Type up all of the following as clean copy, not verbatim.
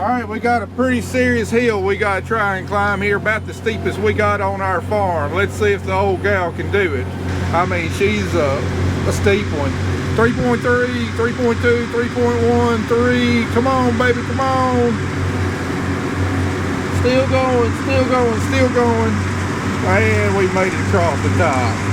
All right, we got a pretty serious hill we got to try and climb here, about the steepest we got on our farm. Let's see if the old gal can do it. I mean, she's a steep one. 3.3, 3.2, 3.1, 3. Come on, baby, come on. Still going, still going, still going. And we made it across the top.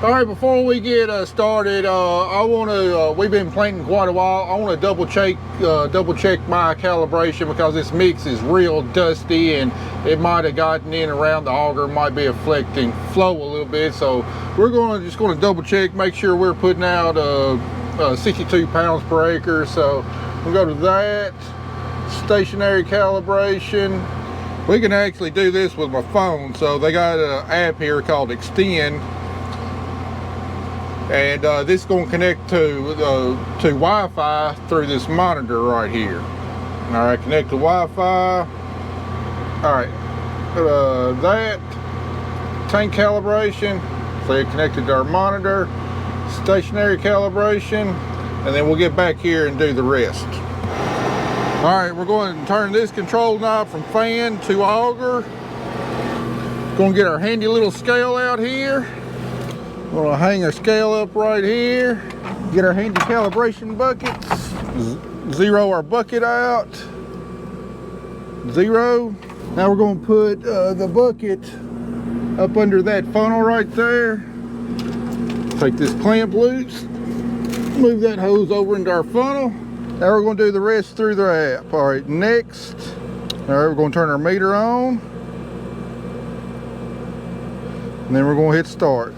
All right, before we get started, I want to, we've been planting quite a while. I want to double check my calibration because this mix is real dusty and it might have gotten in around the auger, might be affecting flow a little bit. So we're just going to double check, make sure we're putting out 62 pounds per acre. So we'll go to that, stationary calibration. We can actually do this with my phone. So they got an app here called Extend. And this is going to connect to Wi-Fi through this monitor right here. All right, connect to Wi-Fi. All right, that tank calibration. So it connected to our monitor, stationary calibration, and then we'll get back here and do the rest. All right, we're going to turn this control knob from fan to auger. Going to get our handy little scale out here. We're gonna hang our scale up right here, get our handy calibration buckets, zero our bucket out, 0. Now we're gonna put the bucket up under that funnel right there. Take this clamp loose, move that hose over into our funnel. Now we're gonna do the rest through the app. All right, next. All right, we're gonna turn our meter on. And then we're gonna hit start.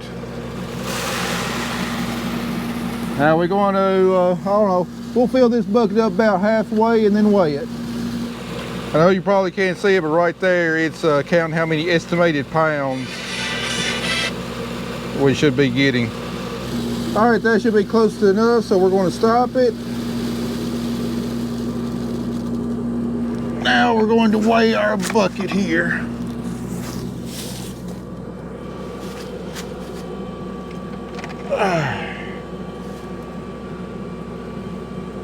Now we're going to, I don't know, we'll fill this bucket up about halfway and then weigh it. I know you probably can't see it, but right there, it's counting how many estimated pounds we should be getting. All right, that should be close to enough, so we're going to stop it. Now we're going to weigh our bucket here.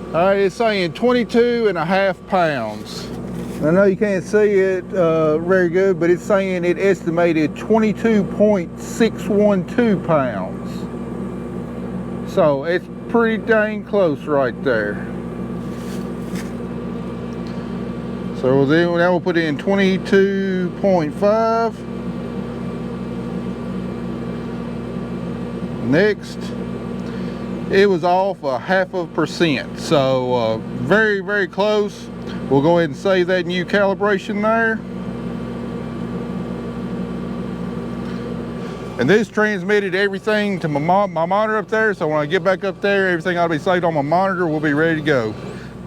All right, it's saying 22.5 pounds. I know you can't see it very good, but it's saying it estimated 22.612 pounds. So it's pretty dang close right there. So then now we'll put in 22.5. Next. It was off 0.5%, so very, very close. We'll go ahead and save that new calibration there. And this transmitted everything to my monitor up there, so when I get back up there, everything ought to be saved on my monitor. We'll be ready to go.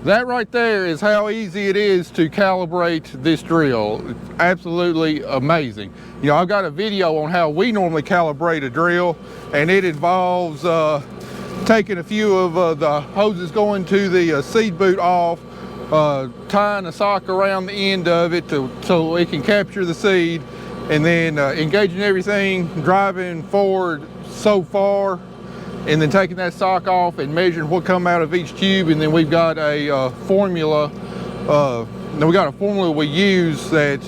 That right there is how easy it is to calibrate this drill. It's absolutely amazing. You know, I've got a video on how we normally calibrate a drill, and it involves taking a few of the hoses going to the seed boot off, tying a sock around the end of it so it can capture the seed, and then engaging everything, driving forward so far, and then taking that sock off and measuring what come out of each tube. And then we've got a formula. We use that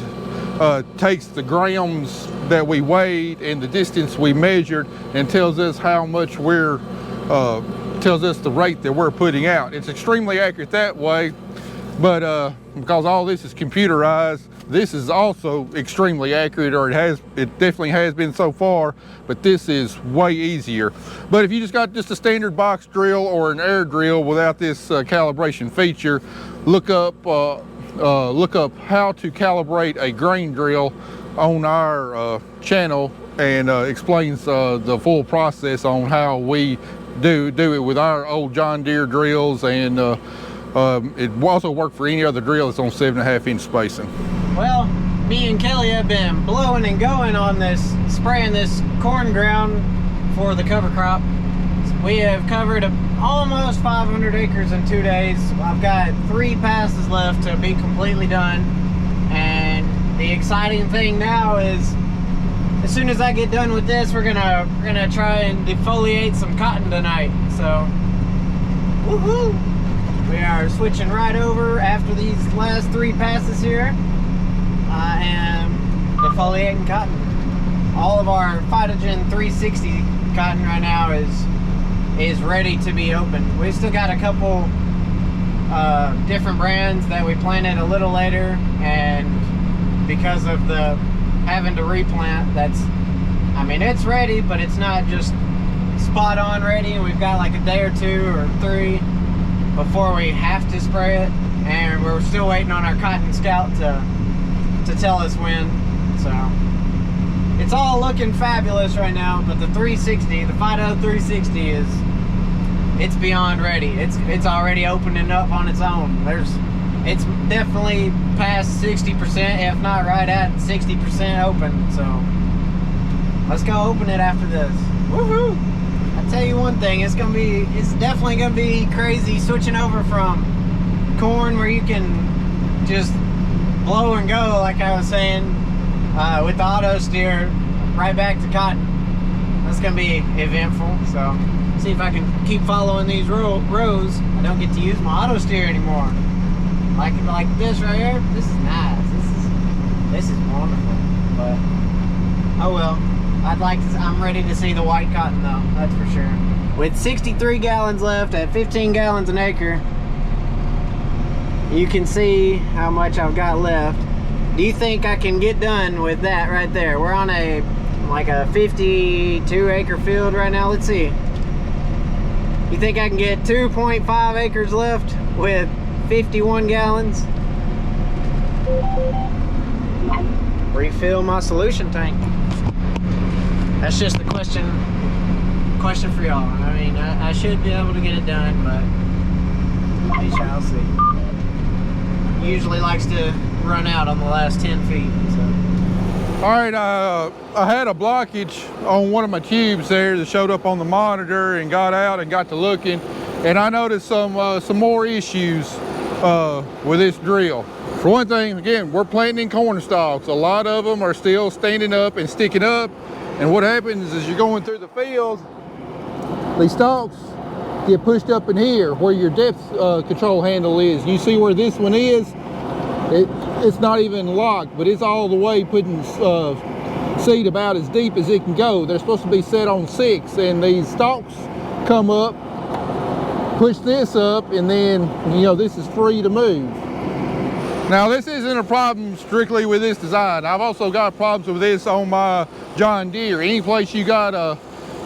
takes the grams that we weighed and the distance we measured and tells us how much tells us the rate that we're putting out. It's extremely accurate that way, but because all this is computerized, this is also extremely accurate, or it definitely has been so far, but this is way easier. But if you just got just a standard box drill or an air drill without this calibration feature, look up how to calibrate a grain drill on our channel, and explains the full process on how we do it with our old John Deere drills and It will also work for any other drill that's on 7.5 inch spacing. Well, me and Kelly have been blowing and going on this, spraying this corn ground for the cover crop. We have covered almost 500 acres in 2 days. I've got 3 passes left to be completely done. And the exciting thing now is, as soon as I get done with this, we're gonna try and defoliate some cotton tonight. So, woohoo! We are switching right over after these last 3 passes here. I am defoliating cotton. All of our Phytogen 360 cotton right now is ready to be opened. We've still got a couple different brands that we planted a little later, and because of the having to replant, I mean, it's ready, but it's not just spot on ready. We've got like a day or 2 or 3 before we have to spray it, and we're still waiting on our Cotton Scout to tell us when. So it's all looking fabulous right now, but the 360, the Phyto 360 it's beyond ready. It's already opening up on its own. It's definitely past 60%, if not right at 60% open. So let's go open it after this. Woohoo! I tell you one thing, it's definitely gonna be crazy switching over from corn, where you can just blow and go, like I was saying, with the auto steer, right back to cotton. That's gonna be eventful. So see if I can keep following these rows. I don't get to use my auto steer anymore. Like this right here. This is nice. This is wonderful. But oh well. I'm ready to see the white cotton though, that's for sure. With 63 gallons left at 15 gallons an acre, you can see how much I've got left. Do you think I can get done with that right there? We're on like a 52 acre field right now. Let's see. You think I can get 2.5 acres left with 51 gallons? Refill my solution tank. That's just the question for y'all. I mean, I should be able to get it done, but we shall see. Usually likes to run out on the last 10 feet. So. All right, I had a blockage on one of my tubes there that showed up on the monitor, and got out and got to looking, and I noticed some more issues with this drill. For one thing, again, we're planting corn stalks. A lot of them are still standing up and sticking up. And what happens is you're going through the field, these stalks get pushed up in here where your depth control handle is. You see where this one is? It's not even locked, but it's all the way putting seed about as deep as it can go. They're supposed to be set on 6, and these stalks come up, push this up, and then, you know, this is free to move. Now, this isn't a problem strictly with this design. I've also got problems with this on my John Deere. Any place you got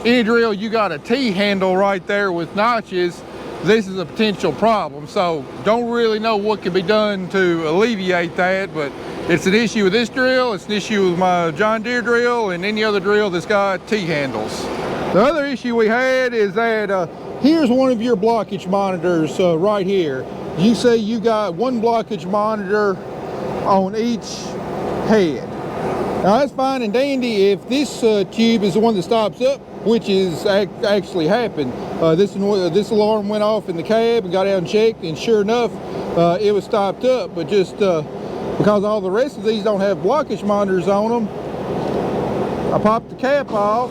any drill, you got a T-handle right there with notches, this is a potential problem. So don't really know what can be done to alleviate that, but it's an issue with this drill, it's an issue with my John Deere drill, and any other drill that's got T-handles. The other issue we had is that here's one of your blockage monitors right here. You say you got one blockage monitor on each head. Now that's fine and dandy if this tube is the one that stops up, which is actually happened. This alarm went off in the cab and got out and checked, and sure enough, it was stopped up. But just because all the rest of these don't have blockage monitors on them, I popped the cap off.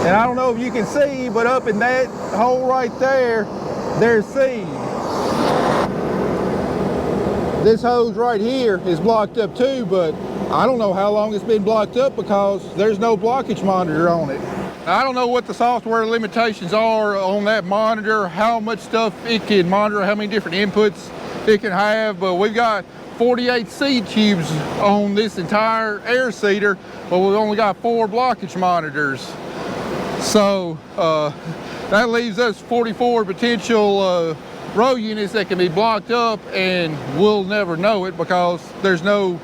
And I don't know if you can see, but up in that hole right there, there's seed. This hose right here is blocked up too, but I don't know how long it's been blocked up because there's no blockage monitor on it. I don't know what the software limitations are on that monitor, how much stuff it can monitor, how many different inputs it can have, but we've got 48 seed tubes on this entire air seeder, but we've only got 4 blockage monitors. So that leaves us 44 potential row units that can be blocked up, and we'll never know it because there's no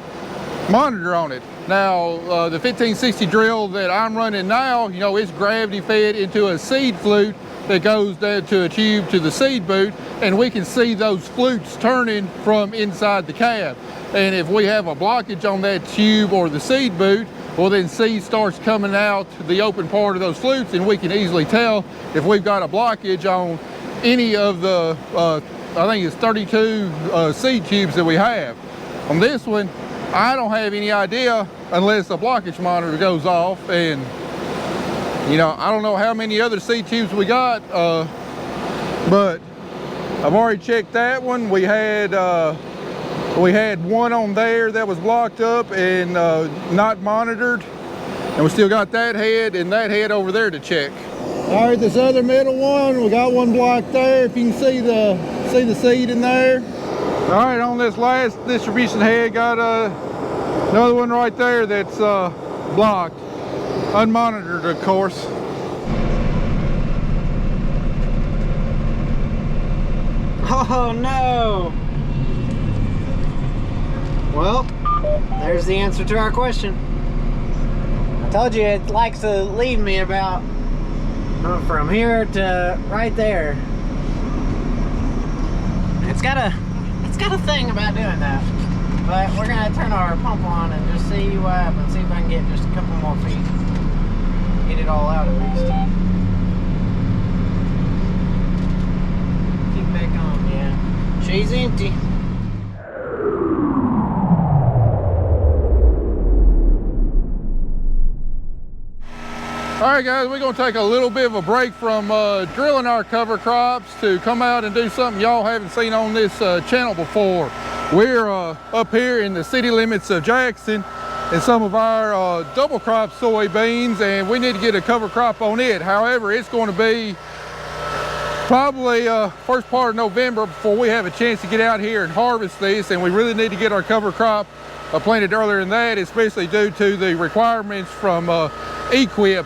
monitor on it. Now, the 1560 drill that I'm running now, you know, it's gravity fed into a seed flute that goes down to a tube to the seed boot, and we can see those flutes turning from inside the cab. And if we have a blockage on that tube or the seed boot, well, then seed starts coming out the open part of those flutes, and we can easily tell if we've got a blockage on any of the, I think it's 32 seed tubes that we have. On this one, I don't have any idea unless the blockage monitor goes off, and you know, I don't know how many other seed tubes we got, but I've already checked that one. We had one on there that was blocked up and not monitored, and we still got that head and that head over there to check. All right, this other middle one, we got one blocked there. If you can see the seed in there. All right, on this last distribution head, got another one right there that's blocked, unmonitored, of course. Oh no! Well, there's the answer to our question. I told you it likes to leave me about from here to right there. It's got a thing about doing that. But we're gonna turn our pump on and just see what happens. See if I can get just a couple more feet. Get it all out at least. Keep back on, yeah. She's empty. All right, guys, we're gonna take a little bit of a break from drilling our cover crops to come out and do something y'all haven't seen on this channel before. We're up here in the city limits of Jackson and some of our double crop soybeans, and we need to get a cover crop on it. However, it's going to be probably first part of November before we have a chance to get out here and harvest this, and we really need to get our cover crop planted earlier than that, especially due to the requirements from Equip.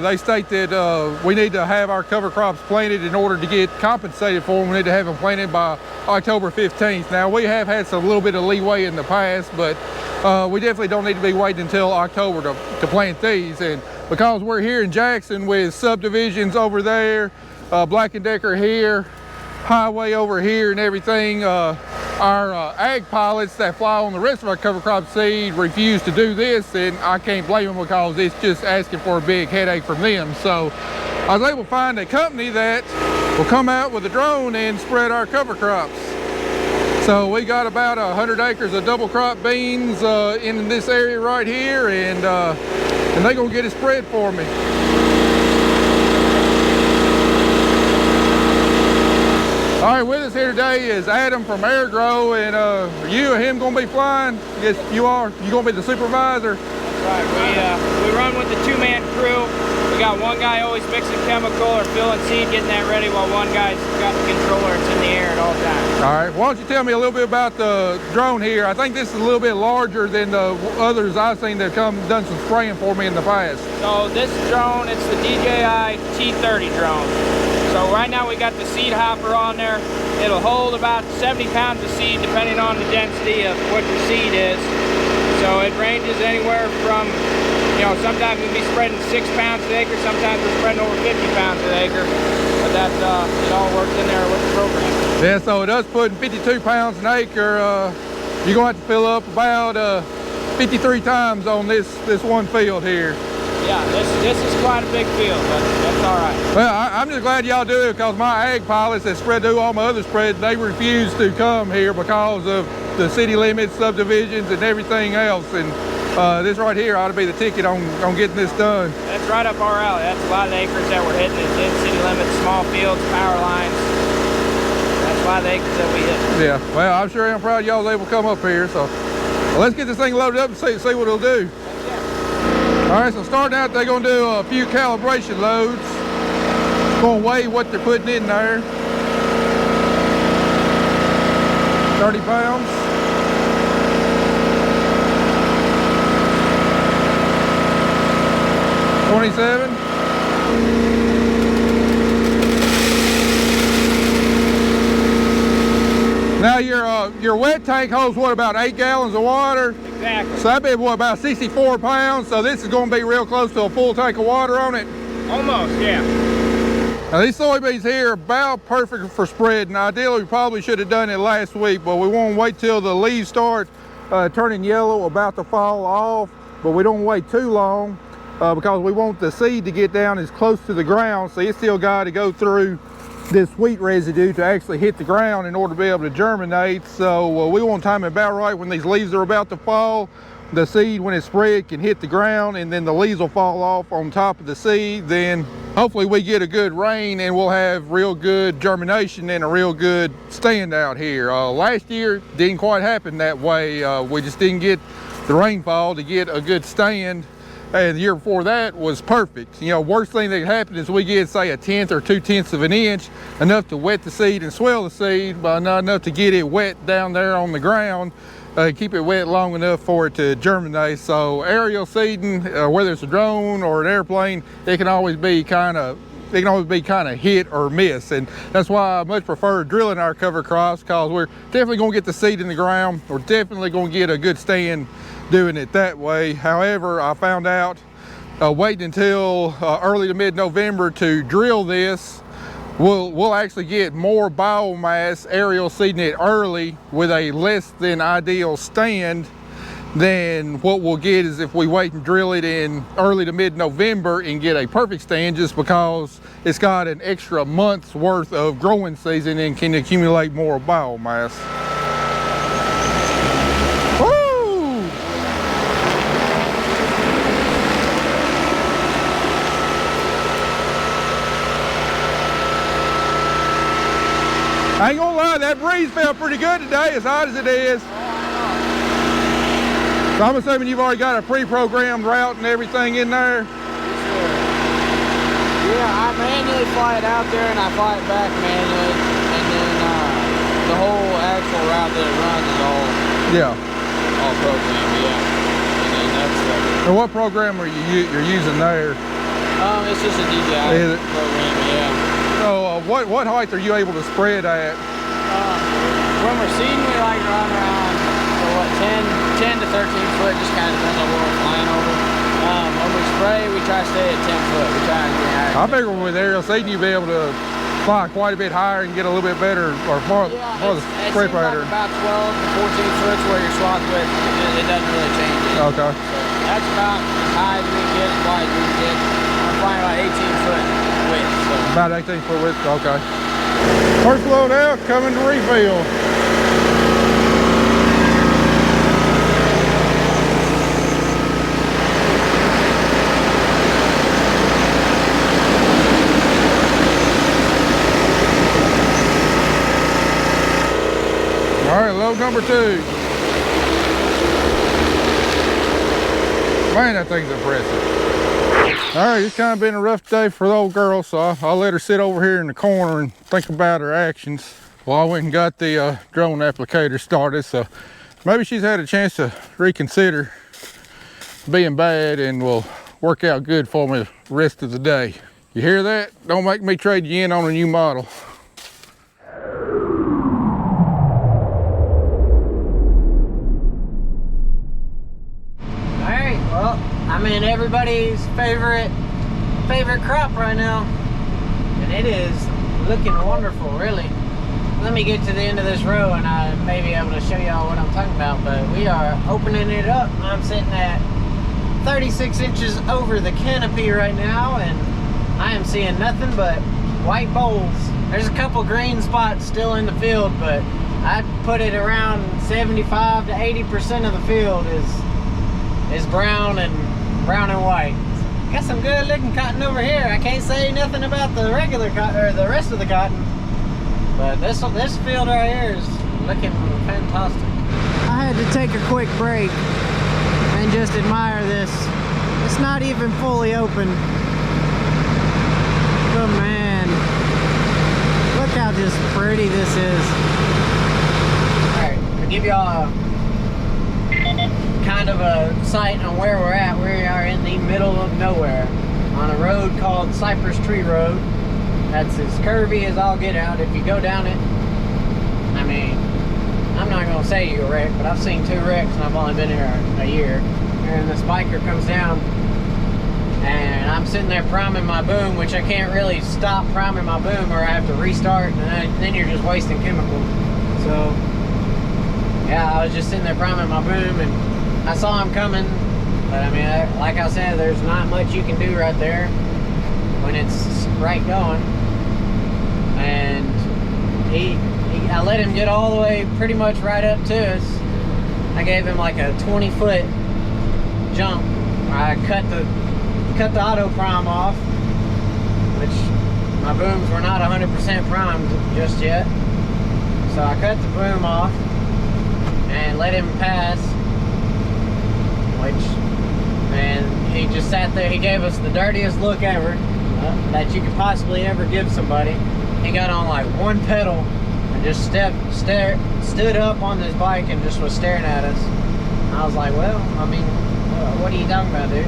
They state that we need to have our cover crops planted in order to get compensated for them. We need to have them planted by October 15th. Now, we have had some little bit of leeway in the past, but we definitely don't need to be waiting until October to plant these. And because we're here in Jackson with subdivisions over there, Black & Decker here, highway over here and everything, our ag pilots that fly on the rest of our cover crop seed refuse to do this, and I can't blame them because it's just asking for a big headache from them. So I was able to find a company that will come out with a drone and spread our cover crops. So we got about 100 acres of double crop beans in this area right here, and they're gonna get it spread for me. All right, with us here today is Adam from AirGrow, and are you or him gonna be flying? Yes, you are. You gonna be the supervisor? That's right. We run with the two-man crew. We got one guy always mixing chemical or filling seed, getting that ready, while one guy's got the controller. It's in the air at all times. All right. Why don't you tell me a little bit about the drone here? I think this is a little bit larger than the others I've seen that have done some spraying for me in the past. So this drone, it's the DJI T30 drone. So right now we got the seed hopper on there. It'll hold about 70 pounds of seed depending on the density of what your seed is. So it ranges anywhere from, you know, sometimes we'll be spreading 6 pounds an acre, sometimes we're spreading over 50 pounds an acre. But that, it all works in there with the program. Yeah, so it does put 52 pounds an acre. You're gonna have to fill up about 53 times on this one field here. Yeah, this is quite a big field, but that's all right. Well, I'm just glad y'all do it, because my ag pilots that spread through all my other spreads, they refuse to come here because of the city limits, subdivisions, and everything else. And this right here ought to be the ticket on getting this done. That's right up our alley. That's a lot of the acres that we're hitting is in city limits, small fields, power lines. That's a lot of the acres that we hit. Yeah, well, I'm sure I'm proud y'all was able to come up here. So let's get this thing loaded up and see what it'll do. All right, so starting out, they're gonna do a few calibration loads. Gonna weigh what they're putting in there. 30 pounds. $27. Now your wet tank holds what, about 8 gallons of water? Exactly. So that'd be what, about 64 pounds. So this is going to be real close to a full tank of water on it. Almost, yeah. Now these soybeans here are about perfect for spreading. Ideally, we probably should have done it last week, but we won't wait till the leaves start turning yellow, about to fall off. But we don't wait too long because we want the seed to get down as close to the ground. So it's still got to go through this wheat residue to actually hit the ground in order to be able to germinate. So we want to time it about right when these leaves are about to fall. The seed, when it's spread, can hit the ground, and then the leaves will fall off on top of the seed. Then hopefully we get a good rain and we'll have real good germination and a real good stand out here. Last year didn't quite happen that way. We just didn't get the rainfall to get a good stand. And the year before that was perfect. You know, worst thing that could happen is we get, say, 1/10 or 2/10 of an inch, enough to wet the seed and swell the seed, but not enough to get it wet down there on the ground. Keep it wet long enough for it to germinate. So aerial seeding, whether it's a drone or an airplane, it can always be kind of hit or miss. And that's why I much prefer drilling our cover crops, because we're definitely going to get the seed in the ground. We're definitely going to get a good stand doing it that way. However, I found out waiting until early to mid-November to drill this, we'll actually get more biomass aerial seeding it early with a less than ideal stand than what we'll get is if we wait and drill it in early to mid-November and get a perfect stand, just because it's got an extra month's worth of growing season and can accumulate more biomass. I ain't gonna lie, that breeze felt pretty good today, as hot as it is. So I'm assuming you've already got a pre-programmed route and everything in there? Yeah, I manually fly it out there and I fly it back manually. And then the whole actual route that it runs is all programmed, yeah. And then that's And what program are you're using there? It's just a DJI program, yeah. So what height are you able to spread at? When we're seeding, we like to run around 10 to 13 foot, just kind of depends on where we're flying over. When we spray, we try to stay at 10 foot. We try to get higher. I figure with aerial seeding, you'll be able to fly quite a bit higher and get a little bit better, or more the spray pattern. Like about 12 to 14 foot where you're swath width. It doesn't really change it. Okay. So that's about as high as we can get, as wide as we can get. I'm flying about 18 foot width. So. About 18 foot width, okay. First load out, coming to refill. All right, load number 2. Man, that thing's impressive. All right, it's kind of been a rough day for the old girl, so I'll let her sit over here in the corner and think about her actions while I went and got the drone applicator started. So maybe she's had a chance to reconsider being bad and will work out good for me the rest of the day. You hear that? Don't make me trade you in on a new model. I'm in everybody's favorite crop right now, and it is looking wonderful, really. Let me get to the end of this row and I may be able to show y'all what I'm talking about, but we are opening it up. I'm sitting at 36 inches over the canopy right now, and I am seeing nothing but white bolls. There's a couple green spots still in the field, but I'd put it around 75 to 80% of the field is brown and white. Got some good looking cotton over here. I can't say nothing about the regular cotton or the rest of the cotton, but this field right here is looking fantastic. I had to take a quick break and just admire this. It's not even fully open, but man, look how just pretty this is. All right, I'll give y'all kind of a sight on where we're at. We are in the middle of nowhere on a road called Cypress Tree Road. That's as curvy as I'll get out. If you go down it, I mean, I'm not gonna say you a wreck, but I've seen 2 wrecks and I've only been here a year. And this biker comes down and I'm sitting there priming my boom, which I can't really stop priming my boom or I have to restart, and then you're just wasting chemicals. So yeah, I was just sitting there priming my boom and I saw him coming, but I mean, like I said, there's not much you can do right there when it's right going. And I let him get all the way pretty much right up to us. I gave him like a 20-foot jump. I cut the auto prime off, which my booms were not 100% primed just yet. So I cut the boom off and let him pass, and he just sat there. He gave us the dirtiest look ever that you could possibly ever give somebody. He got on like one pedal and just stood up on this bike and just was staring at us. And I was like, well, I mean, what are you talking about, dude?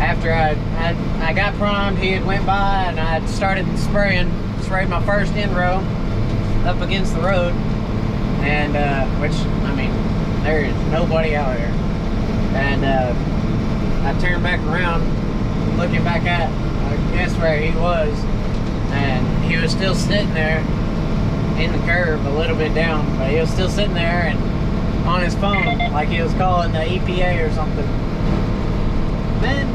After I got primed, he had went by and I started sprayed my first end row up against the road, and which, I mean, there is nobody out here. And I turned back around, looking back at, I guess, where he was, and he was still sitting there in the curve a little bit down, but he was still sitting there and on his phone like he was calling the EPA or something. Man,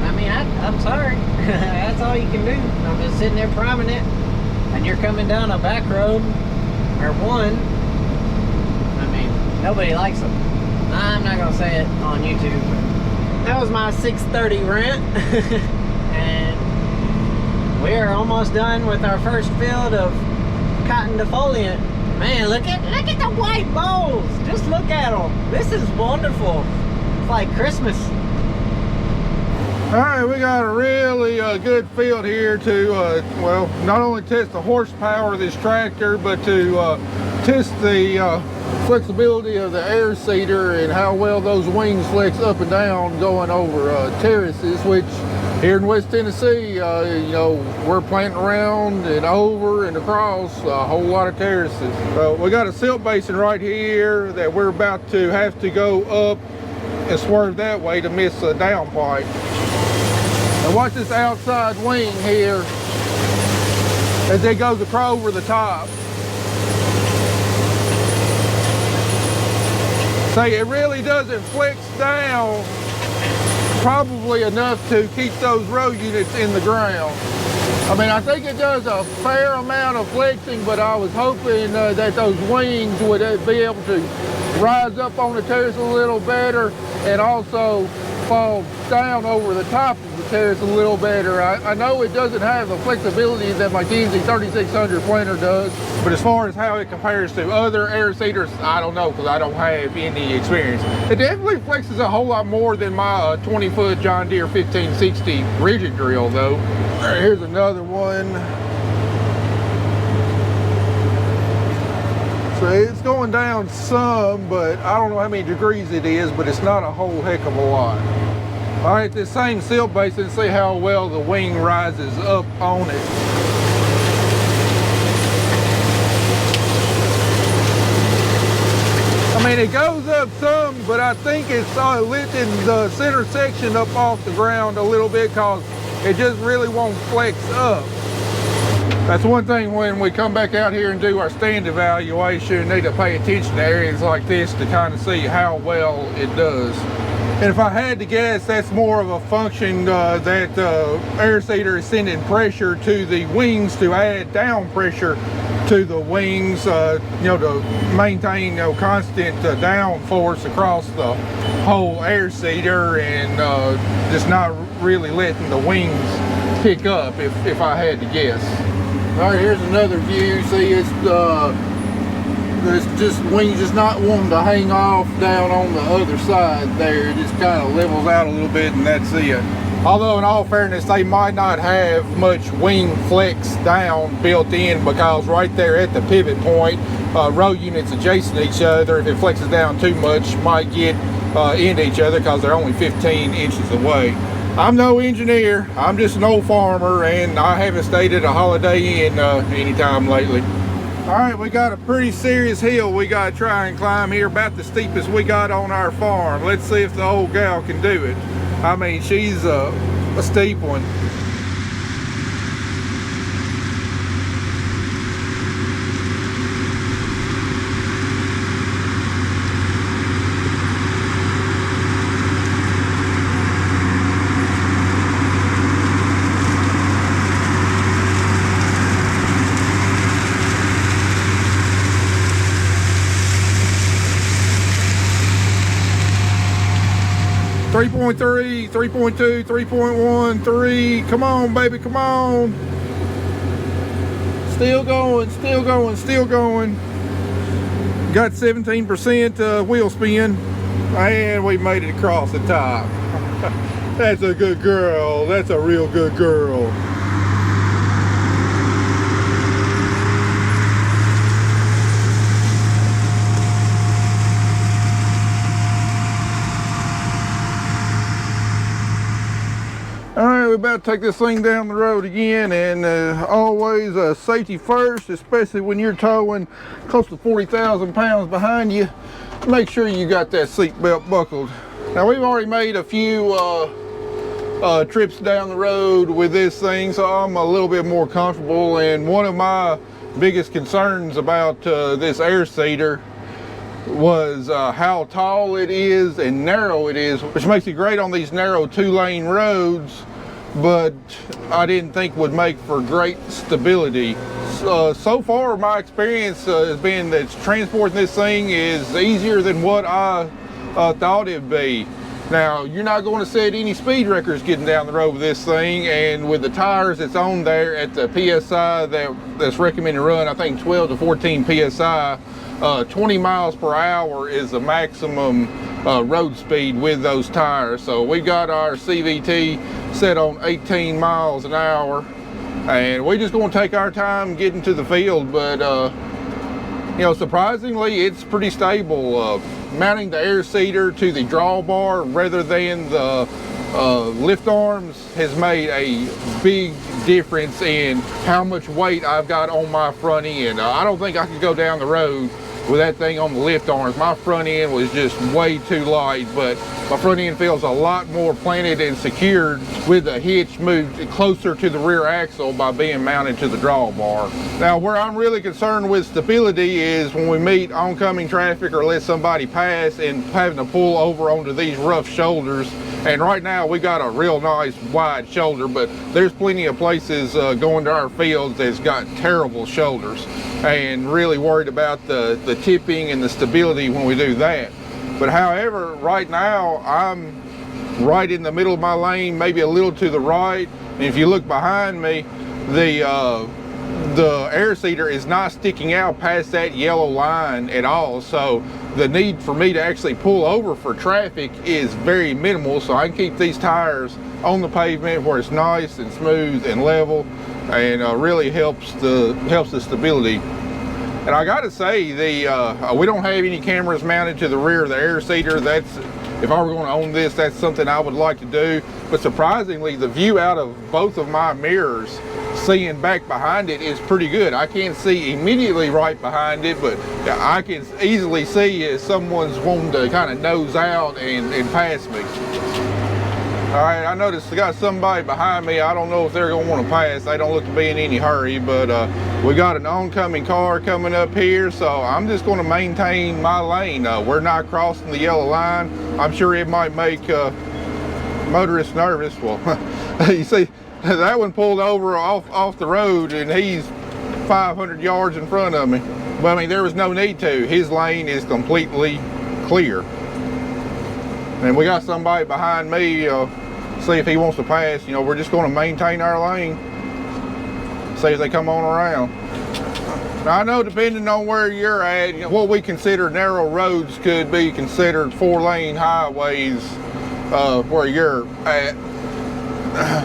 I mean, I'm sorry. That's all you can do. I'm just sitting there priming it, and you're coming down a back road or one. I mean, nobody likes them. I'm not gonna say it on YouTube, but that was my 6:30 rant. And we are almost done with our first field of cotton defoliant. Man, look at the white balls. Just look at them. This is wonderful. It's like Christmas. All right, we got a really good field here to, well, not only test the horsepower of this tractor, but to test the flexibility of the air seeder and how well those wings flex up and down going over terraces, which here in West Tennessee, you know, we're planting around and over and across a whole lot of terraces. We got a silt basin right here that we're about to have to go up and swerve that way to miss a downpipe. And watch this outside wing here as it goes across over the top. See, it really doesn't flex down probably enough to keep those row units in the ground. I mean, I think it does a fair amount of flexing, but I was hoping that those wings would be able to rise up on the terrace a little better and also fall down over the top of the terrace a little better. I know it doesn't have the flexibility that my Kinsey 3600 planter does, but as far as how it compares to other air seeders, I don't know, because I don't have any experience. It definitely flexes a whole lot more than my 20-foot John Deere 1560 rigid drill, though. All right, here's another one. So it's going down some, but I don't know how many degrees it is, but it's not a whole heck of a lot. All right, this same silt basin, see how well the wing rises up on it. I mean, it goes up some, but I think it's lifting the center section up off the ground a little bit because it just really won't flex up. That's one thing when we come back out here and do our stand evaluation, need to pay attention to areas like this to kind of see how well it does. And if I had to guess, that's more of a function that the air seeder is sending pressure to the wings to add down pressure to the wings, you know, to maintain, you know, constant down force across the whole air seeder, and just not really letting the wings pick up, if I had to guess. All right, here's another view. See, it's just wings just not wanting to hang off down on the other side there. It just kind of levels out a little bit, and that's it. Although in all fairness, they might not have much wing flex down built in, because right there at the pivot point, row units adjacent to each other, if it flexes down too much, might get into each other because they're only 15 inches away. I'm no engineer, I'm just an old farmer, and I haven't stayed at a Holiday Inn anytime lately. All right, we got a pretty serious hill we got to try and climb here, about the steepest we got on our farm. Let's see if the old gal can do it. I mean, she's a steep one. .3, 3.2, 3.1, 3. Come on, baby, come on. Still going, still going, still going. Got 17% wheel spin, and we made it across the top. That's a good girl. That's a real good girl. All right, we're about to take this thing down the road again, and always safety first, especially when you're towing close to 40,000 pounds behind you. Make sure you got that seat belt buckled. Now, we've already made a few trips down the road with this thing, so I'm a little bit more comfortable. And one of my biggest concerns about this air seeder was how tall it is and narrow it is, which makes it great on these narrow 2-lane roads, but I didn't think would make for great stability. So far my experience has been that transporting this thing is easier than what I thought it'd be. Now, you're not going to set any speed records getting down the road with this thing, and with the tires that's on there at the PSI that's recommended run, I think 12 to 14 PSI, 20 miles per hour is the maximum road speed with those tires. So we got our CVT set on 18 miles an hour, and we're just going to take our time getting to the field. But you know, surprisingly, it's pretty stable. Mounting the air seeder to the drawbar rather than the lift arms has made a big difference in how much weight I've got on my front end. I don't think I could go down the road with that thing on the lift arms. My front end was just way too light, but my front end feels a lot more planted and secured with the hitch moved closer to the rear axle by being mounted to the drawbar. Now, where I'm really concerned with stability is when we meet oncoming traffic or let somebody pass and having to pull over onto these rough shoulders. And right now we got a real nice wide shoulder, but there's plenty of places going to our fields that's got terrible shoulders, and really worried about the tipping and the stability when we do that. But however, right now I'm right in the middle of my lane, maybe a little to the right, and if you look behind me, the air seeder is not sticking out past that yellow line at all, so the need for me to actually pull over for traffic is very minimal. So I can keep these tires on the pavement where it's nice and smooth and level, and really helps the stability. And I gotta say, we don't have any cameras mounted to the rear of the air seeder. That's, if I were going to own this, that's something I would like to do. But surprisingly, the view out of both of my mirrors, seeing back behind it, is pretty good. I can't see immediately right behind it, but I can easily see if someone's wanting to kind of nose out and pass me. All right, I noticed I got somebody behind me. I don't know if they're going to want to pass. They don't look to be in any hurry, but we got an oncoming car coming up here, so I'm just going to maintain my lane. We're not crossing the yellow line. I'm sure it might make motorists nervous. Well, you see, that one pulled over off the road, and he's 500 yards in front of me. But I mean, there was no need to. His lane is completely clear. And we got somebody behind me, see if he wants to pass. You know, we're just going to maintain our lane, see if they come on around. Now, I know depending on where you're at, you know, what we consider narrow roads could be considered 4-lane highways where you're at.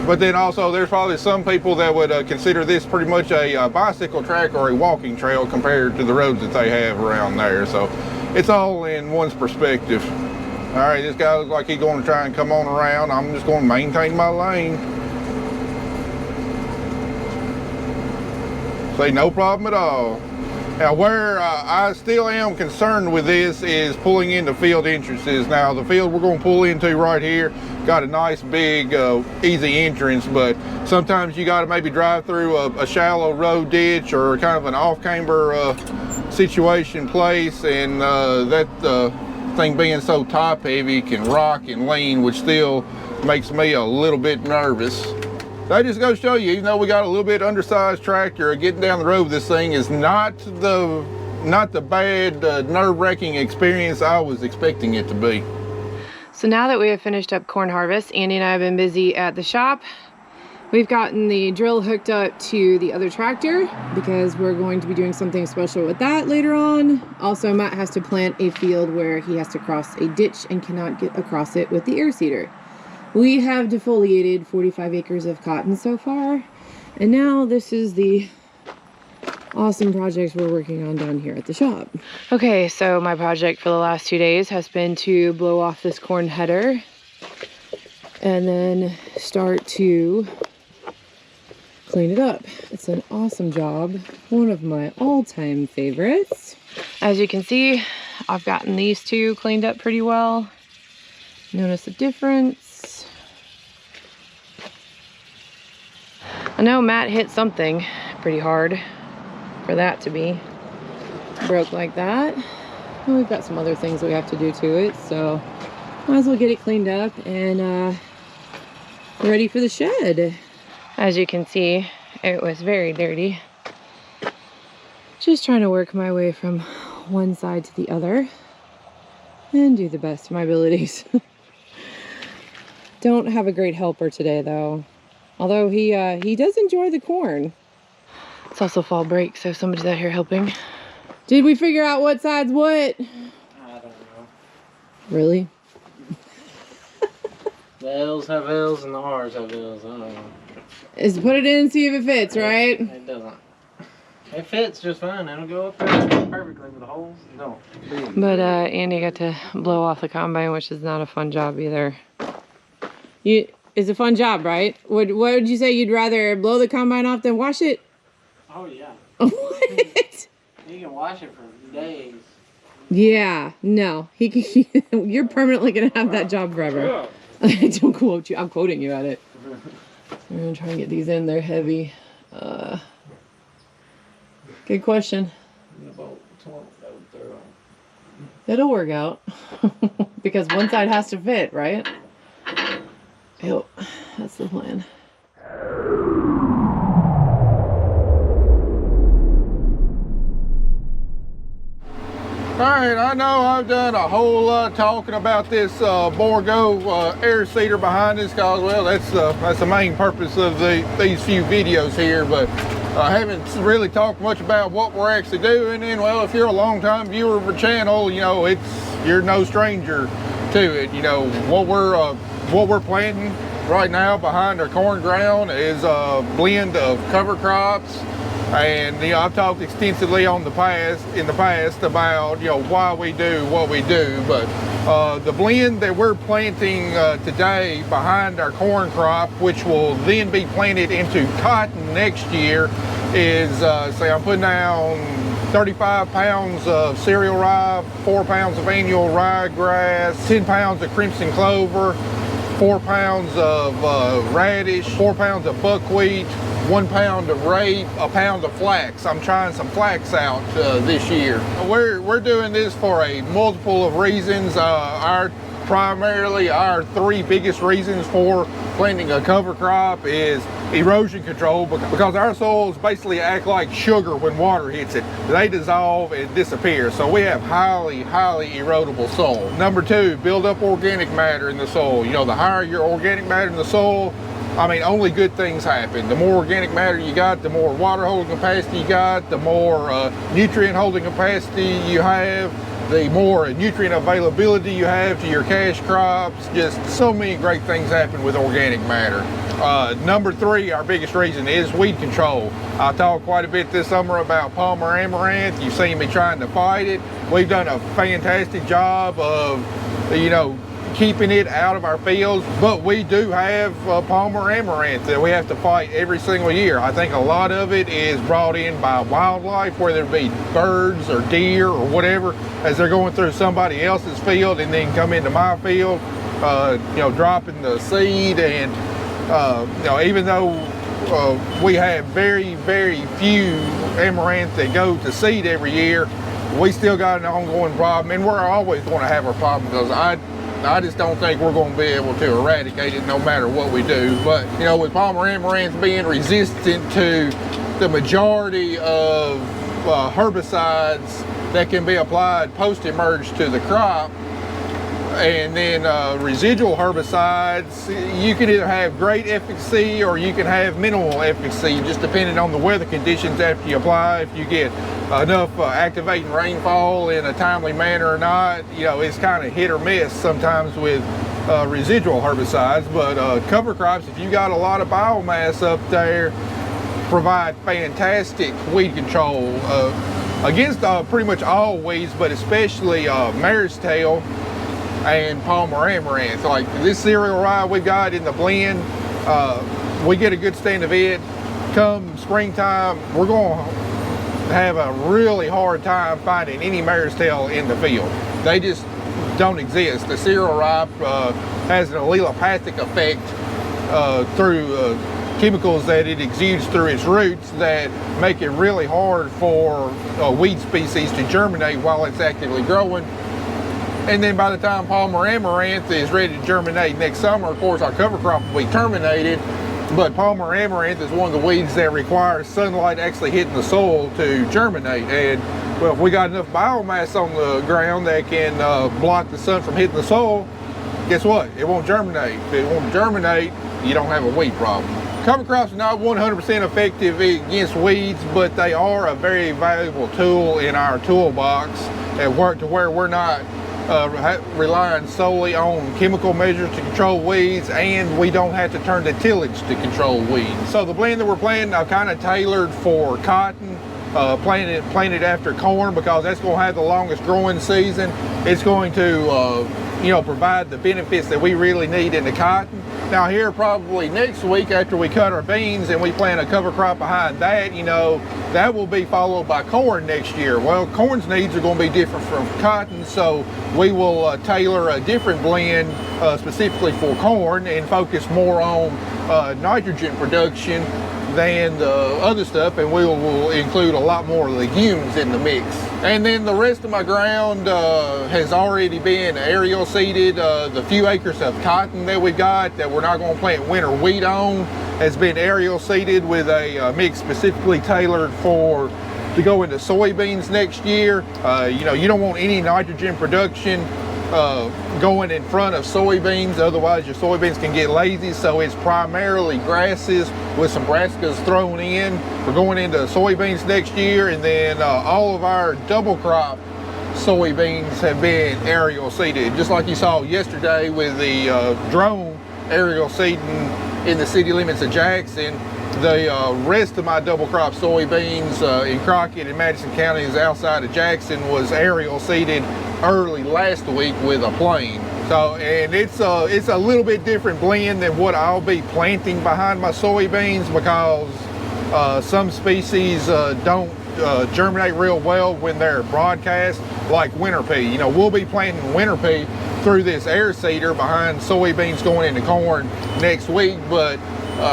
But then also there's probably some people that would consider this pretty much a bicycle track or a walking trail compared to the roads that they have around there. So it's all in one's perspective. All right, this guy looks like he's going to try and come on around. I'm just going to maintain my lane. See, no problem at all. Now, where I still am concerned with this is pulling into field entrances. Now, the field we're going to pull into right here got a nice big easy entrance, but sometimes you got to maybe drive through a shallow road ditch or kind of an off-camber situation place, and that thing being so top heavy can rock and lean, which still makes me a little bit nervous. That just goes to show you, even though we got a little bit undersized tractor, getting down the road with this thing is not the bad nerve-wracking experience I was expecting it to be. So now that we have finished up corn harvest, Andy and I have been busy at the shop. We've gotten the drill hooked up to the other tractor because we're going to be doing something special with that later on. Also, Matt has to plant a field where he has to cross a ditch and cannot get across it with the air seeder. We have defoliated 45 acres of cotton so far, and now this is the awesome project we're working on down here at the shop. Okay, so my project for the last 2 days has been to blow off this corn header and then start to clean it up. It's an awesome job, one of my all-time favorites. As you can see, I've gotten these two cleaned up pretty well. Notice the difference. I know Matt hit something pretty hard for that to be broke like that. And we've got some other things we have to do to it, so might as well get it cleaned up and ready for the shed. As you can see, it was very dirty. Just trying to work my way from one side to the other and do the best of my abilities. Don't have a great helper today though. Although he does enjoy the corn. It's also fall break, so somebody's out here helping. Did we figure out what side's what? I don't know. Really? The L's have L's and the R's have L's. I don't know. Is put it in and see if it fits, right? It doesn't. It fits just fine. It'll go up there perfectly with the holes. No. But Andy got to blow off the combine, which is not a fun job either. It's a fun job, right? What would you say? You'd rather blow the combine off than wash it? Oh yeah. What? You can wash it for days. Yeah, no. You're permanently gonna have that job forever. I don't quote you. I'm quoting you at it. I'm gonna try and get these in. They're heavy. Good question. It'll work out because one side has to fit, right? Yep, that's the plan. Alright, I know I've done a whole lot talking about this Bourgualt air seeder behind us, because, well, that's the main purpose of these few videos here, but I haven't really talked much about what we're actually doing. And, well, if you're a long-time viewer of our channel, you know, you're no stranger to it. You know, what we're planting right now behind our corn ground is a blend of cover crops. And, you know, I've talked extensively in the past about, you know, why we do what we do. But the blend that we're planting today behind our corn crop, which will then be planted into cotton next year, is, say I'm putting down 35 pounds of cereal rye, 4 pounds of annual ryegrass, 10 pounds of crimson clover, 4 pounds of radish, 4 pounds of buckwheat, 1 pound of rape, a pound of flax. I'm trying some flax out this year. We're doing this for a multiple of reasons. Primarily our three biggest reasons for planting a cover crop is erosion control, because our soils basically act like sugar when water hits it. They dissolve and disappear. So we have highly erodible soil. Number two, build up organic matter in the soil. You know, the higher your organic matter in the soil, I mean, only good things happen. The more organic matter you got, the more water holding capacity you got, the more nutrient holding capacity you have, the more nutrient availability you have to your cash crops. Just so many great things happen with organic matter. Number three, our biggest reason, is weed control. I talked quite a bit this summer about Palmer amaranth. You've seen me trying to fight it. We've done a fantastic job of, you know, keeping it out of our fields. But we do have Palmer amaranth that we have to fight every single year. I think a lot of it is brought in by wildlife, whether it be birds or deer or whatever, as they're going through somebody else's field and then come into my field, you know, dropping the seed. And you know, even though we have very, very few amaranth that go to seed every year, we still got an ongoing problem, and we're always going to have a problem, because I just don't think we're going to be able to eradicate it no matter what we do. But you know, with Palmer amaranth being resistant to the majority of herbicides that can be applied post-emerge to the crop, and then residual herbicides, you can either have great efficacy or you can have minimal efficacy, just depending on the weather conditions after you apply. If you get enough activating rainfall in a timely manner or not, you know, it's kind of hit or miss sometimes with residual herbicides. But cover crops, if you got a lot of biomass up there, provide fantastic weed control against pretty much all weeds, but especially mare's tail and Palmer amaranth. Like this cereal rye we got in the blend, we get a good stand of it. Come springtime, we're going to have a really hard time finding any mare's tail in the field. They just don't exist. The cereal rye has an allelopathic effect through chemicals that it exudes through its roots that make it really hard for weed species to germinate while it's actively growing. And then by the time Palmer amaranth is ready to germinate next summer, of course, our cover crop will be terminated. But Palmer amaranth is one of the weeds that requires sunlight actually hitting the soil to germinate. And well, if we got enough biomass on the ground that can block the sun from hitting the soil, guess what? It won't germinate. If it won't germinate, you don't have a weed problem. Cover crops are not 100% effective against weeds, but they are a very valuable tool in our toolbox at work, to where we're not relying solely on chemical measures to control weeds, and we don't have to turn to tillage to control weeds. So the blend that we're planting, I've kind of tailored for cotton, planted after corn, because that's going to have the longest growing season. It's going to you know, provide the benefits that we really need in the cotton. Now here probably next week, after we cut our beans and we plant a cover crop behind that, you know, that will be followed by corn next year. Well, corn's needs are going to be different from cotton, so we will tailor a different blend specifically for corn and focus more on nitrogen production than the other stuff, and we will include a lot more legumes in the mix. And then the rest of my ground has already been aerial seeded. The few acres of cotton that we've got that we're not going to plant winter wheat on has been aerial seeded with a mix specifically tailored to go into soybeans next year. You know, you don't want any nitrogen production going in front of soybeans, otherwise your soybeans can get lazy. So it's primarily grasses with some brassicas thrown in. We're going into soybeans next year, and then all of our double crop soybeans have been aerial seeded, just like you saw yesterday with the drone aerial seeding in the city limits of Jackson. The rest of my double crop soybeans in Crockett and Madison counties outside of Jackson was aerial seeded early last week with a plane. So, and it's a little bit different blend than what I'll be planting behind my soybeans, because some species don't germinate real well when they're broadcast, like winter pea. You know, we'll be planting winter pea through this air seeder behind soybeans going into corn next week, but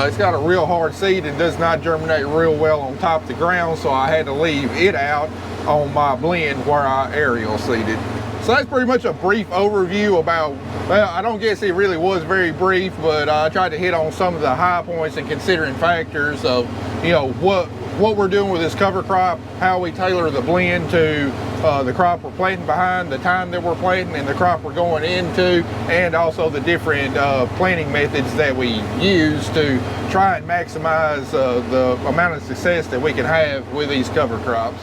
it's got a real hard seed and does not germinate real well on top of the ground, so I had to leave it out on my blend where I aerial seeded. So that's pretty much a brief overview about, well, I don't guess it really was very brief, but I tried to hit on some of the high points and considering factors of, you know, what we're doing with this cover crop, how we tailor the blend to the crop we're planting behind, the time that we're planting, and the crop we're going into, and also the different planting methods that we use to try and maximize the amount of success that we can have with these cover crops.